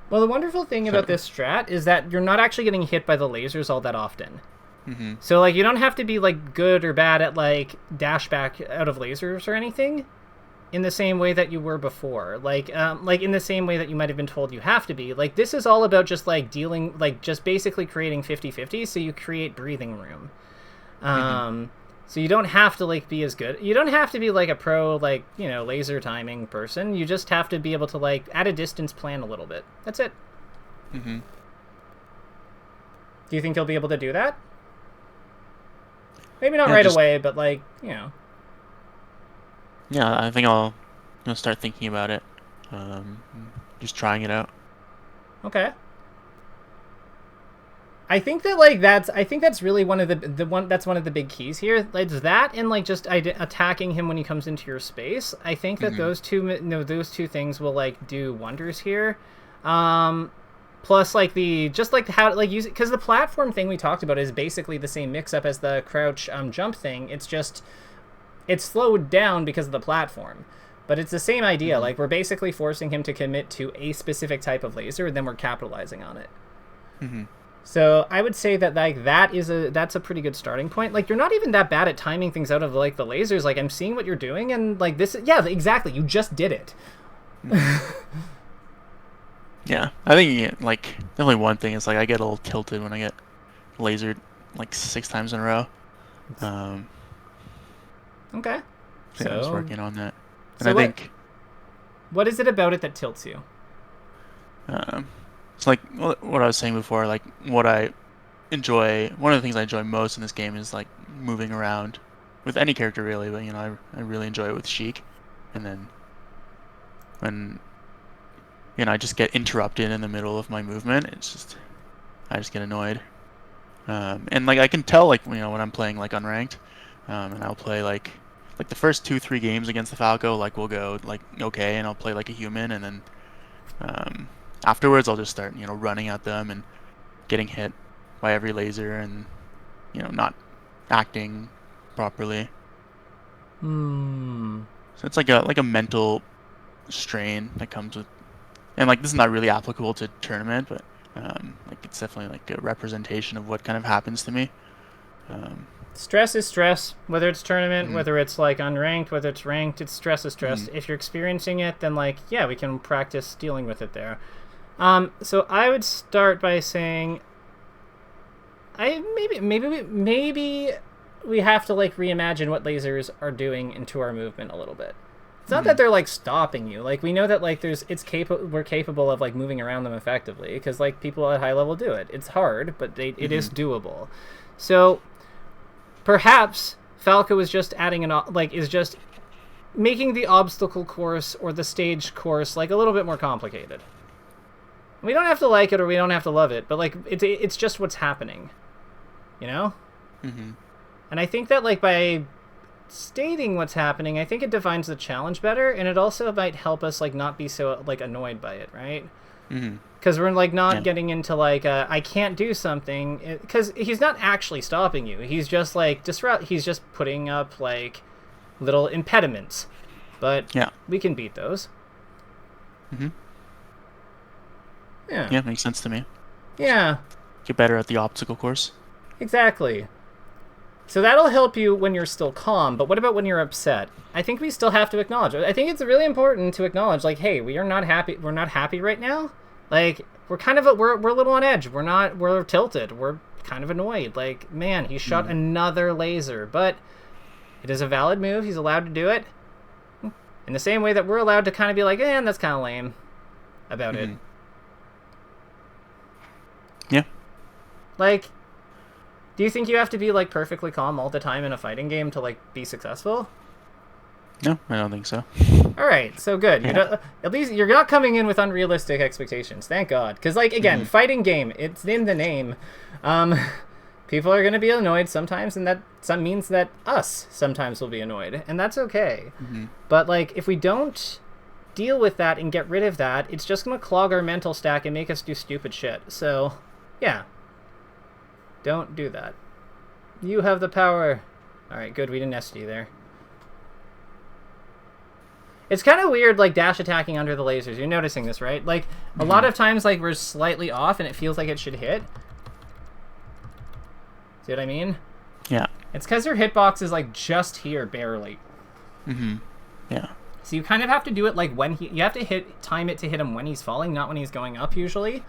Well, the wonderful thing about this strat is that you're not actually getting hit by the lasers all that often. Mm-hmm. So, like, you don't have to be, like, good or bad at, like, dash back out of lasers or anything in the same way that you were before. Like, in the same way that you might have been told you have to be. Like, this is all about just, like, dealing, like, just basically creating 50-50, so you create breathing room. So you don't have to, like, be as good. You don't have to be, like, a pro, like, laser timing person. You just have to be able to, like, at a distance plan a little bit. That's it. Mm-hmm. Do you think you'll be able to do that? Maybe not Yeah, right away, but, like, Yeah, I think I'll start thinking about it. Just trying it out. Okay. I think that, like, that's really one of that's one of the big keys here. It's that and, like, just attacking him when he comes into your space. I think that those two things will, like, do wonders here. Plus, like, how, like, use it, because the platform thing we talked about is basically the same mix-up as the crouch jump thing. It's just, it's slowed down because of the platform. But it's the same idea. Like, we're basically forcing him to commit to a specific type of laser, and then we're capitalizing on it. Mm-hmm. So I would say that, like, that's a pretty good starting point. Like, you're not even that bad at timing things out of, like, the lasers. Like, I'm seeing what you're doing, and, like, yeah, exactly. You just did it. Yeah, I think like definitely one thing is like I get a little tilted when I get lasered like 6 times in a row. Okay. So I was working on that, and so I think what is it about it that tilts you? it's like what I was saying before. Like what I enjoy, one of the things I enjoy most in this game is like moving around with any character really, but I really enjoy it with Sheik, and then when I just get interrupted in the middle of my movement, I just get annoyed. And like I can tell like when I'm playing like unranked, and I'll play like the first 2-3 games against the Falco like will go like okay, and I'll play like a human, and then afterwards I'll just start running at them and getting hit by every laser and not acting properly. Hmm. So it's like a mental strain that comes with, and like this is not really applicable to tournament, but like it's definitely like a representation of what kind of happens to me. Um, Stress is stress, whether it's tournament, mhm, whether it's like unranked, whether it's ranked. It's stress is stress. mhm, If you're experiencing it, then like yeah, we can practice dealing with it there. So I would start by saying, maybe we have to like reimagine what lasers are doing into our movement a little bit. It's not that mhm, they're like stopping you. Like we know that like we're capable of like moving around them effectively because like people at high level do it. It's hard, but it is mhm, doable. So perhaps Falco is just adding is just making the obstacle course or the stage course like a little bit more complicated. We don't have to like it or we don't have to love it, but like it's just what's happening, you know? mhm. And I think that like by stating what's happening, I think it defines the challenge better, and it also might help us like not be so like annoyed by it, right? Mhm. Because we're like Yeah. not getting into like I can't do something because he's not actually stopping you. He's just like disrupt. He's just putting up like little impediments, but Yeah. we can beat those. Mhm. Yeah, Yeah, makes sense to me. yeah, Get better at the obstacle course. exactly. So that'll help you when you're still calm, but what about when you're upset? I think we still have to acknowledge. I think it's really important to acknowledge, like, hey, we are not happy. We're not happy right now. Like, we're kind of we're a little on edge. We're tilted. We're kind of annoyed. Like, man, he shot Mhm. another laser, but it is a valid move. He's allowed to do it. In the same way that we're allowed to kind of be like, that's kind of lame about it. Mhm. Yeah. Like, do you think you have to be like perfectly calm all the time in a fighting game to like be successful? No, I don't think so. All right, so good. You Yeah. don't, at least you're not coming in with unrealistic expectations. Thank God, because like again, Mhm. fighting game. It's in the name. Um, people are going to be annoyed sometimes, and that means that us sometimes will be annoyed, and that's okay. Mhm. But like, if we don't deal with that and get rid of that, it's just going to clog our mental stack and make us do stupid shit. So, yeah, don't do that. You have the power. All right, good. We didn't SD there. It's kind of weird, like, dash attacking under the lasers. You're noticing this, right? Like, a lot of times, like, we're slightly off and it feels like it should hit. See what I mean? Yeah. It's because your hitbox is, like, just here, barely. Mhm. Yeah. So you kind of have to do it, like, when you have to time it to hit him when he's falling, not when he's going up, usually.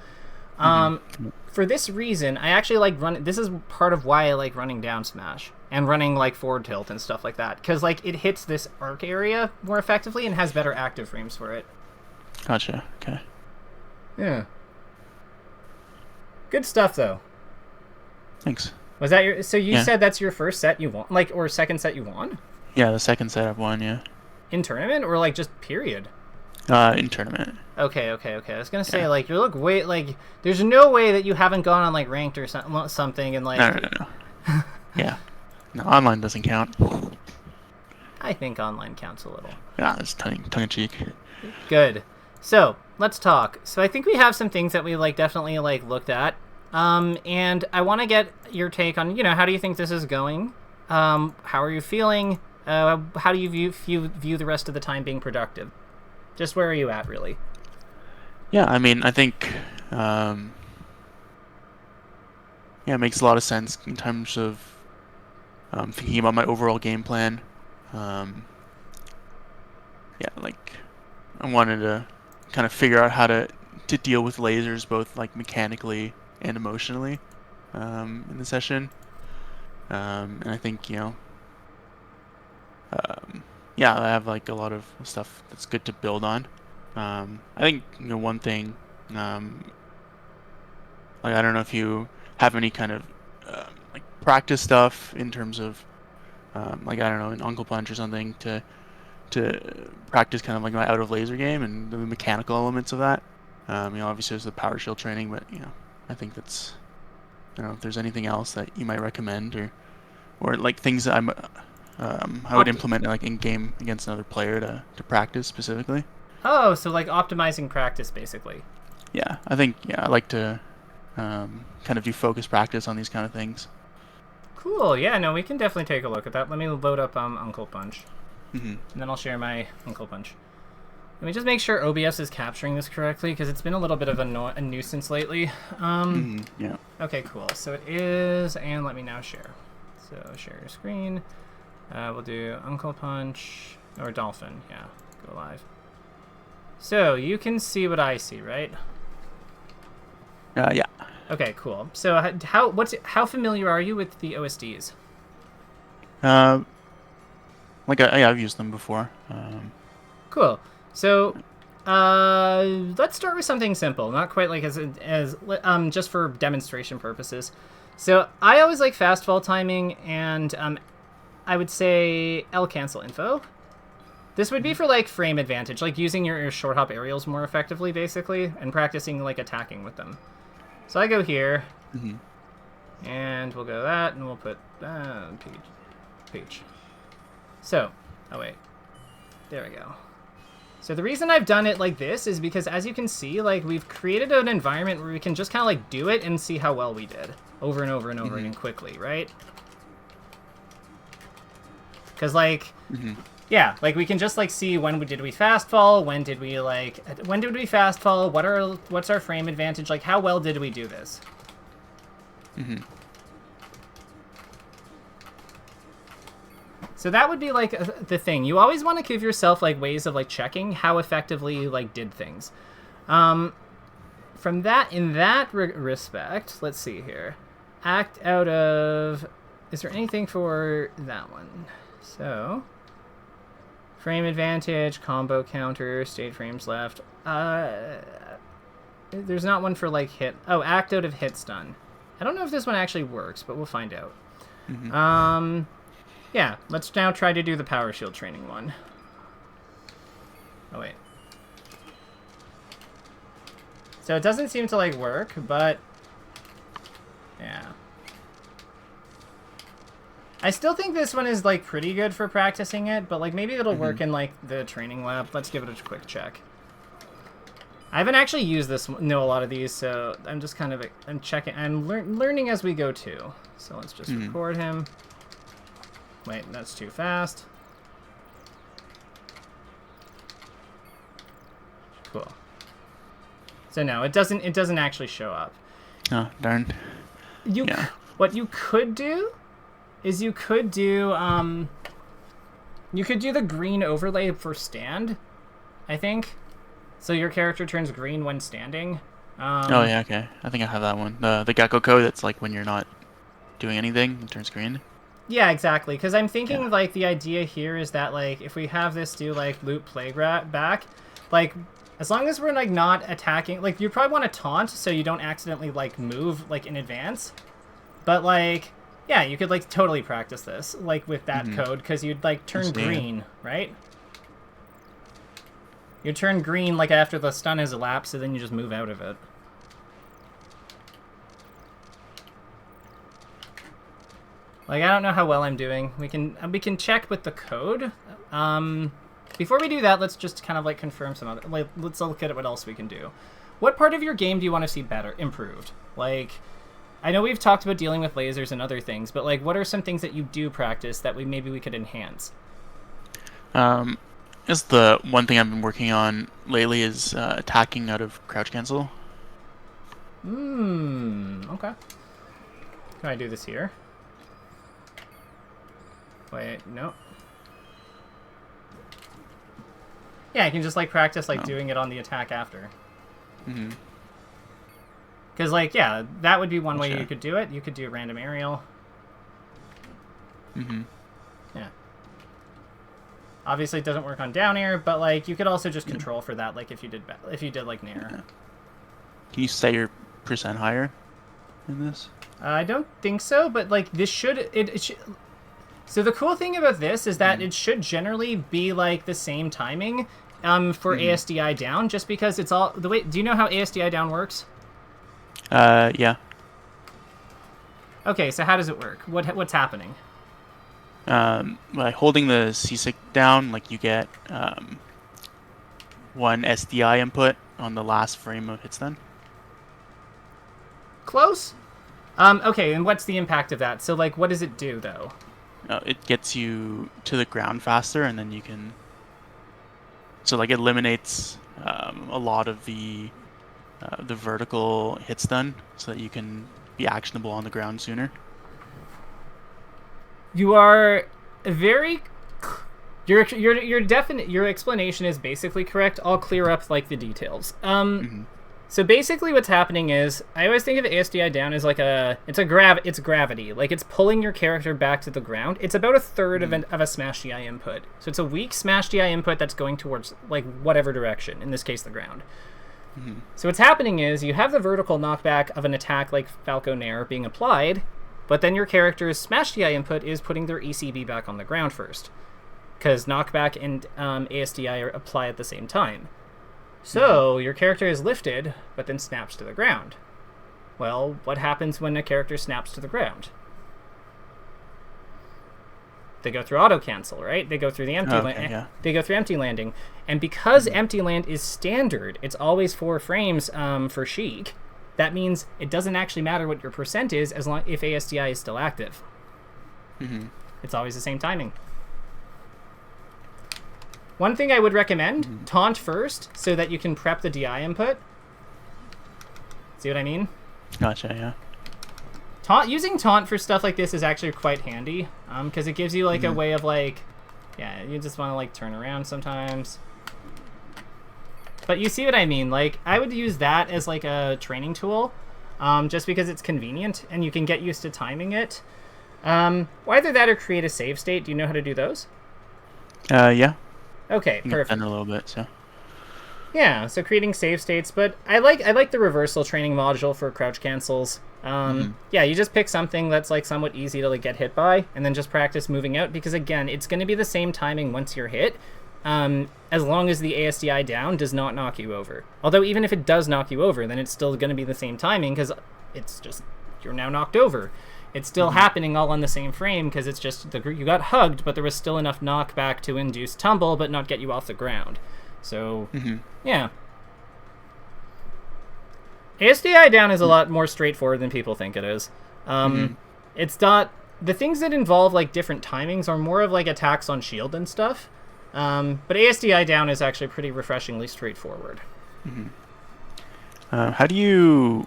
Mhm. For this reason, I actually like this is part of why I like running down smash and running like forward tilt and stuff like that, because like it hits this arc area more effectively and has better active frames for it. Gotcha. Okay. Yeah. Good stuff though. Thanks. Was that your? So you Yeah. said that's your first set you won, like, or second set you won Yeah, the second set I've won, yeah. in tournament, or like just period? In tournament. Okay. I was gonna say Yeah. like you look way like there's no way that you haven't gone on like ranked or something and like No. Yeah. No, online doesn't count. I think online counts a little. Yeah, it's tongue in cheek. Good. So let's talk. So I think we have some things that we like definitely like looked at, and I want to get your take on how do you think this is going? How are you feeling? How do you view the rest of the time being productive? Just where are you at, really? Yeah, I mean, I think, yeah, it makes a lot of sense in terms of thinking about my overall game plan. Um, yeah, like I wanted to kind of figure out how to deal with lasers both like mechanically and emotionally in the session. And I think yeah, I have like a lot of stuff that's good to build on. I think one thing, like I don't know if you have any kind of like practice stuff in terms of like I don't know an Uncle Punch or something to practice kind of like my out of laser game and the mechanical elements of that. Obviously there's the power shield training, but I think that's don't know if there's anything else that you might recommend, or like things that I would implement like in game against another player to practice specifically. Oh, so like optimizing practice, basically. Yeah, I think I like to kind of do focus practice on these kind of things. Cool. Yeah, no, we can definitely take a look at that. Let me load up Uncle Punch, Mm-hmm. and then I'll share my Uncle Punch. Let me just make sure OBS is capturing this correctly, because it's been a little bit of a nuisance lately. Yeah. Okay, cool. So it is, and let me now share. So share your screen. We'll do Uncle Punch, or Dolphin. Yeah, go live. So you can see what I see, right? Yeah. Okay, cool. So how familiar are you with the OSDs? Like I've used them before. Cool. So, let's start with something simple, not quite like as just for demonstration purposes. So I always like fast fall timing, and I would say L cancel info. This would be for like frame advantage, like using your short hop aerials more effectively, basically, and practicing like attacking with them. So I go here, and we'll go that, and we'll put peach. So, oh wait, there we go. So the reason I've done it like this is because, as you can see, like we've created an environment where we can just kind of like do it and see how well we did over and over and over again quickly, right? Because like, yeah, like we can just like see when did we fast fall, when did we fast fall, what's our frame advantage, like how well did we do this? So that would be like the thing. You always want to give yourself like ways of like checking how effectively you like did things. From that, in that respect, let's see here. Act out of. Is there anything for that one? So, frame advantage, combo counter, state frames left. There's not one for like hit. Oh, act out of hit stun. I don't know if this one actually works, but we'll find out. Yeah, let's now try to do the power shield training one. Oh, wait. So it doesn't seem to, like, work, but... yeah. I still think this one is, like, pretty good for practicing it, but, like, maybe it'll work in, like, the training lab. Let's give it a quick check. I haven't actually used a lot of these, so I'm just kind of... I'm checking... I'm learning as we go, too. So let's just record him. Wait, that's too fast. Cool. So no, it doesn't actually show up. Oh, darn. What you could do is you could do the green overlay for stand, I think. So your character turns green when standing. Oh yeah, okay. I think I have that one. The Gecko code that's like when you're not doing anything, it turns green. Yeah, exactly. Because I'm thinking, like, the idea here is that, like, if we have this do, like, loop play back, like, as long as we're, like, not attacking... Like, you probably want to taunt so you don't accidentally, like, move, like, in advance. But, like, yeah, you could, like, totally practice this, like, with that code, because you'd, like, turn green, right? You turn green, like, after the stun has elapsed, so then you just move out of it. Like, I don't know how well I'm doing. We can check with the code. Before we do that, let's just kind of like confirm some other. Like, let's look at what else we can do. What part of your game do you want to see improved? Like, I know we've talked about dealing with lasers and other things, but like, what are some things that you do practice that maybe we could enhance? Just the one thing I've been working on lately is attacking out of crouch cancel. Okay. Can I do this here? Wait, no. Yeah, I can just, like, practice, like, doing it on the attack after. Because, like, yeah, that would be one way you could do it. You could do a random aerial. Yeah. Obviously, it doesn't work on down air, but, like, you could also just control for that, like, if you did, like, nair. Yeah. Can you set your percent higher in this? I don't think so, but, like, this should... So the cool thing about this is that it should generally be like the same timing for ASDI down, just because it's all the way. Do you know how ASDI down works? Yeah. Okay, so how does it work? What's happening? By holding the C-stick down, like you get one SDI input on the last frame of hit stun. Close. Okay, and what's the impact of that? So, like, what does it do, though? It gets you to the ground faster, and then you can... So, like, it eliminates a lot of the vertical hit stun, so that you can be actionable on the ground sooner. You are very... Your explanation is basically correct. I'll clear up, like, the details. So basically what's happening is, I always think of ASDI down as like it's gravity. Like, it's pulling your character back to the ground. It's about a third of a smash DI input. So it's a weak smash DI input that's going towards, like, whatever direction, in this case the ground. So what's happening is, you have the vertical knockback of an attack like Falco Nair being applied, but then your character's smash DI input is putting their ECB back on the ground first. Because knockback and ASDI apply at the same time. So, your character is lifted, but then snaps to the ground. Well, what happens when a character snaps to the ground? They go through auto-cancel, right? They go through the empty They go through empty landing. And because empty land is standard, it's always 4 frames for Sheik, that means it doesn't actually matter what your percent is as long if ASDI is still active. It's always the same timing. One thing I would recommend, taunt first, so that you can prep the DI input. See what I mean? Gotcha, yeah. Using taunt for stuff like this is actually quite handy, because it gives you, like, a way of, like, yeah, you just want to, like, turn around sometimes. But you see what I mean? Like, I would use that as, like, a training tool, just because it's convenient, and you can get used to timing it. Either that or create a save state. Do you know how to do those? Yeah. Okay, perfect. A little bit, so. Yeah, so creating save states, but I like the reversal training module for crouch cancels. Yeah, you just pick something that's, like, somewhat easy to, like, get hit by, and then just practice moving out, because again, it's going to be the same timing once you're hit, as long as the ASDI down does not knock you over. Although even if it does knock you over, then it's still going to be the same timing, because it's just, you're now knocked over. It's still happening all on the same frame, because it's just, you got hugged, but there was still enough knockback to induce tumble, but not get you off the ground. So, yeah. ASDI down is a lot more straightforward than people think it is. It's not... The things that involve, like, different timings are more of, like, attacks on shield and stuff. But ASDI down is actually pretty refreshingly straightforward. How do you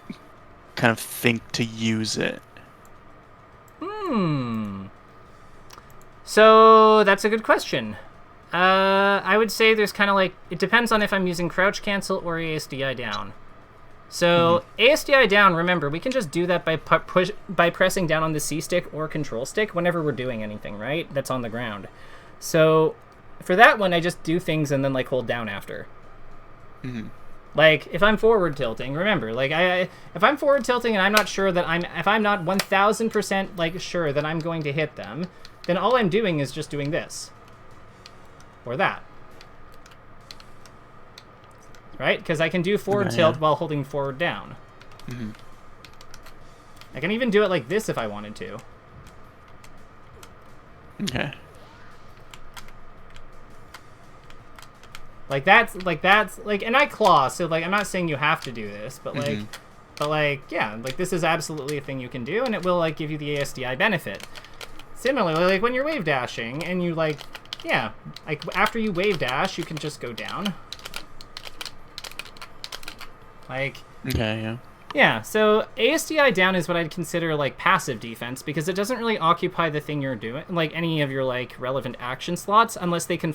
kind of think to use it? So that's a good question. I would say there's kind of, like, it depends on if I'm using crouch cancel or ASDI down. So ASDI down, remember, we can just do that by pressing down on the C stick or control stick whenever we're doing anything, right? That's on the ground. So for that one, I just do things and then, like, hold down after. Like, if I'm forward tilting, remember, like, if I'm forward tilting and I'm not sure that if I'm not 1000% like sure that I'm going to hit them, then all I'm doing is just doing this. Or that. Right? Because I can do forward tilt while holding forward down. I can even do it like this if I wanted to. Okay. Like that's like, and I claw, so, like, I'm not saying you have to do this, but like, yeah, like, this is absolutely a thing you can do, and it will, like, give you the ASDI benefit. Similarly, like, when you're wave dashing and you, like, yeah, like, after you wave dash, you can just go down. Like, okay, yeah. Yeah, so ASDI down is what I'd consider, like, passive defense, because it doesn't really occupy the thing you're doing, like, any of your, like, relevant action slots, unless they happen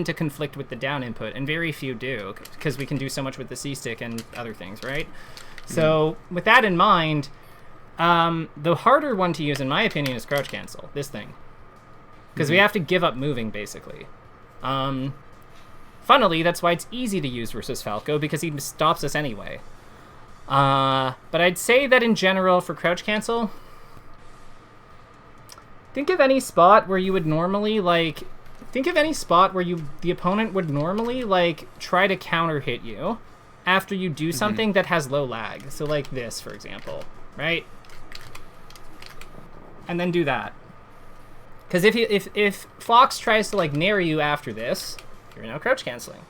to conflict with the down input, and very few do, because we can do so much with the C-stick and other things, right? So, with that in mind, the harder one to use, in my opinion, is crouch cancel, this thing. Because we have to give up moving, basically. Funnily, that's why it's easy to use versus Falco, because he stops us anyway. But I'd say that in general, for crouch cancel, think of any spot where you would normally, like, the opponent would normally, like, try to counter hit you after you do something that has low lag. So, like this, for example, right? and then do that. Because if Fox tries to like nair you after this, you're now crouch canceling.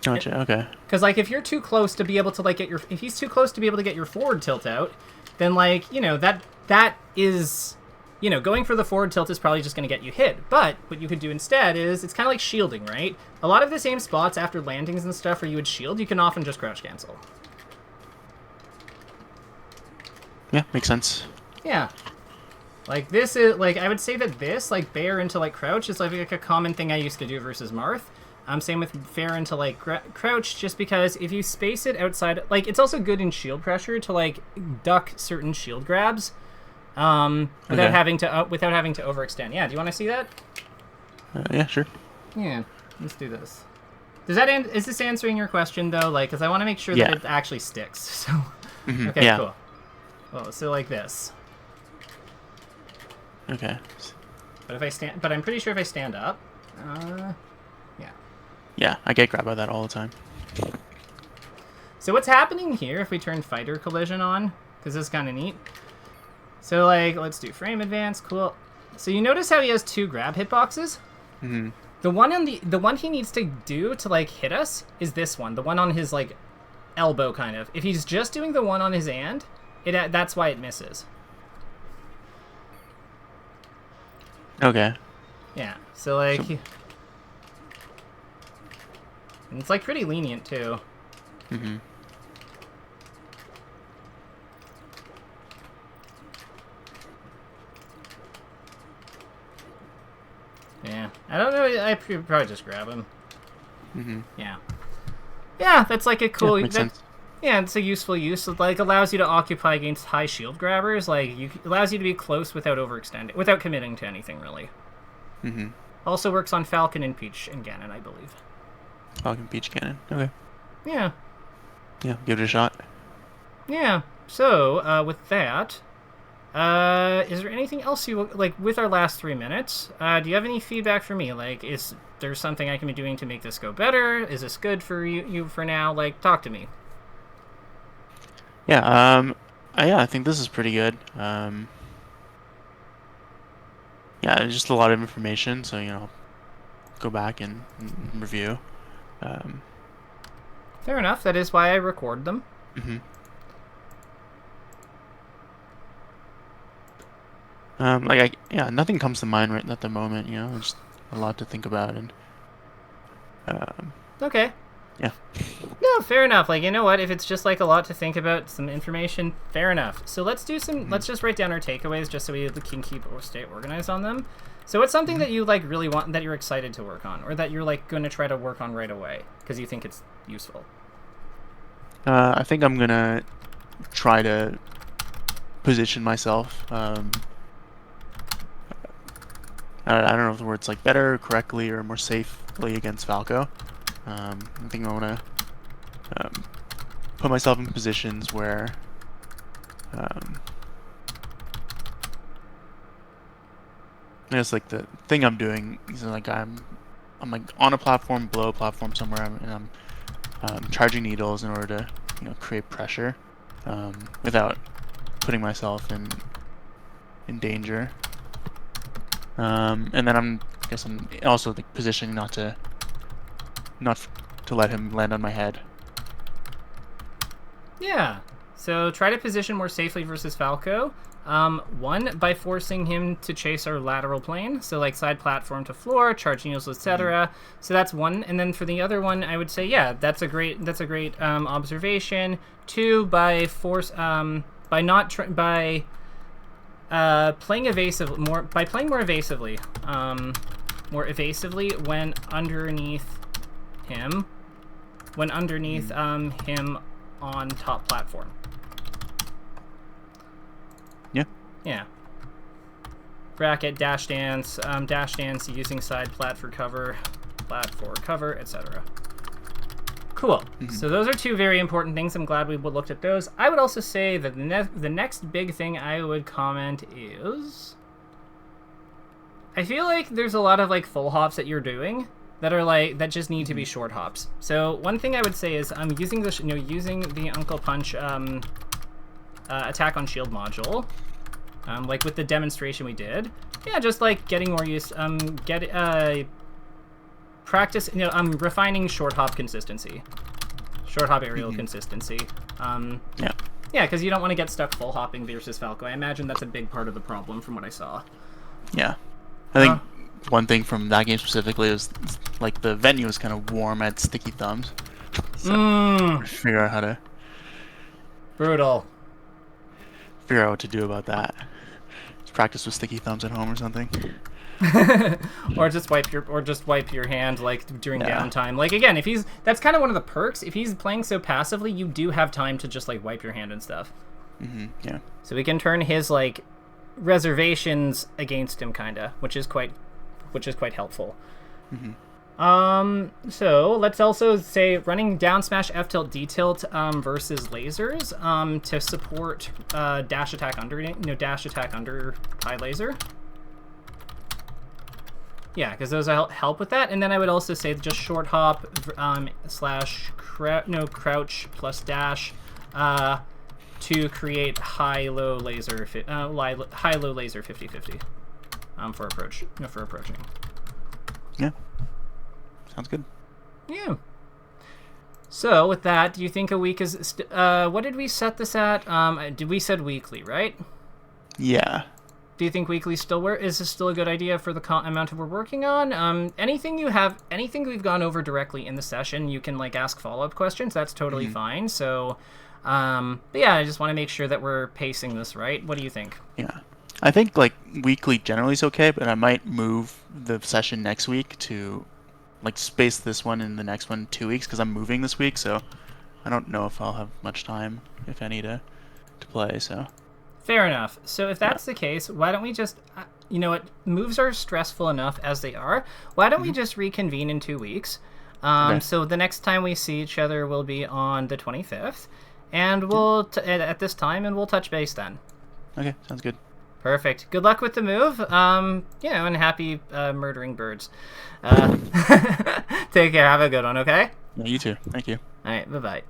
Gotcha. Okay. Because like if you're too close to be able to like if he's too close to be able to get your forward tilt out, then like that is going for the forward tilt is probably just going to get you hit. But what you could do instead is it's kind of like shielding, right? A lot of the same spots after landings and stuff where you would shield, you can often just crouch cancel. Yeah, makes sense. Yeah. Like, this is, like, I would say that this, like, bear into, like, crouch is, like a common thing I used to do versus Marth. Same with fair into, like, crouch, just because if you space it outside, like, it's also good in shield pressure to, like, duck certain shield grabs, without having to overextend. Yeah, do you want to see that? Yeah, sure. Yeah, let's do this. Is this answering your question, though? Like, because I want to make sure that it actually sticks, so. Okay, cool. Well, so like this. Okay. But I'm pretty sure if I stand up, yeah. Yeah, I get grabbed by that all the time. So what's happening here if we turn fighter collision on? Because this is kind of neat. So like, let's do frame advance. Cool. So you notice how he has 2 grab hitboxes? Mm-hmm. The one he needs to do to like hit us is this one. The one on his like elbow, kind of. If he's just doing the one on his hand, that's why it misses. Okay. Yeah, so like, and it's like pretty lenient too. Mm-hmm. Yeah, I don't know. I could probably just grab him. Mm-hmm. Yeah. Yeah, that's like a cool. Yeah, makes sense. Yeah, it's a useful use. It like allows you to occupy against high shield grabbers. Like allows you to be close without overextending, without committing to anything really. Mm-hmm. Also works on Falcon and Peach and Ganon, I believe. Falcon, Peach, Ganon. Okay. Yeah. Yeah, give it a shot. Yeah. So with that, is there anything else you like with our last 3 minutes? Do you have any feedback for me? Like, is there something I can be doing to make this go better? Is this good for you for now? Like, talk to me. Yeah, yeah, I think this is pretty good. Yeah, it's just a lot of information, so, go back and review. Fair enough. That is why I record them. Mm-hmm. Nothing comes to mind right at the moment, just a lot to think about, and, Okay. yeah. No, fair enough. Like, you know what? If it's just like a lot to think about, some information, fair enough. So let's do some. Let's just write down our takeaways, just so we can stay organized on them. So what's something that you like really want, that you're excited to work on, or that you're like going to try to work on right away because you think it's useful? I think I'm gonna try to position myself. I don't know if the word's like better, or correctly, or more safely against Falco. I think I want to put myself in positions where it's like the thing I'm doing is like I'm like on a platform, below a platform somewhere, and I'm charging needles in order to create pressure without putting myself in danger. And then I'm also like positioning not to let him land on my head. Yeah. So try to position more safely versus Falco. One, by forcing him to chase our lateral plane, so like side platform to floor, charge needles, etc. So that's one. And then for the other one, I would say, yeah, that's a great observation. Two, by force, by playing more evasively, when underneath him, him on top platform. Yeah. Bracket, dash dance using side plat for cover, etc. Cool. So those are two very important things. I'm glad we looked at those. I would also say that the next big thing I would comment is, I feel like there's a lot of like full hops that you're doing that are like that just need to be short hops. So one thing I would say is I'm using the Uncle Punch attack on shield module. Like with the demonstration we did. Yeah, just like getting more use, practice, refining short hop consistency. Short hop aerial consistency. Yeah. Yeah, because you don't want to get stuck full hopping versus Falco. I imagine that's a big part of the problem from what I saw. Yeah. I think one thing from that game specifically is like the venue was kind of warm at sticky thumbs. So figure out how to Brutal. figure out what to do about that. Just practice with sticky thumbs at home or something. or just wipe your hand like during downtime. Like again, that's kind of one of the perks. If he's playing so passively, you do have time to just like wipe your hand and stuff. Yeah. So we can turn his like reservations against him, kinda, which is quite helpful. So let's also say running down smash F tilt D tilt versus lasers to support dash attack under high laser. Yeah, because those help with that. And then I would also say just short hop slash crouch plus dash to create high low laser 50/50 for approaching. Yeah. Sounds good. Yeah. So with that, do you think a week is what did we set this at? We said weekly, right? Yeah. Do you think weekly is this still a good idea for the amount of we're working on? Anything we've gone over directly in the session, you can like ask follow-up questions. That's totally fine. So, but yeah, I just want to make sure that we're pacing this right. What do you think? Yeah. I think like weekly generally is okay, but I might move the session next week to like space this one and the next one 2 weeks because I'm moving this week, so I don't know if I'll have much time, if any, to play. So. Fair enough. So if that's the case, why don't we just, you know what, moves are stressful enough as they are. Why don't we just reconvene in 2 weeks? So the next time we see each other will be on the 25th, and we'll at this time, and we'll touch base then. Okay, sounds good. Perfect. Good luck with the move. And happy murdering birds. Take care. Have a good one. Okay. Yeah, you too. Thank you. All right. Bye bye.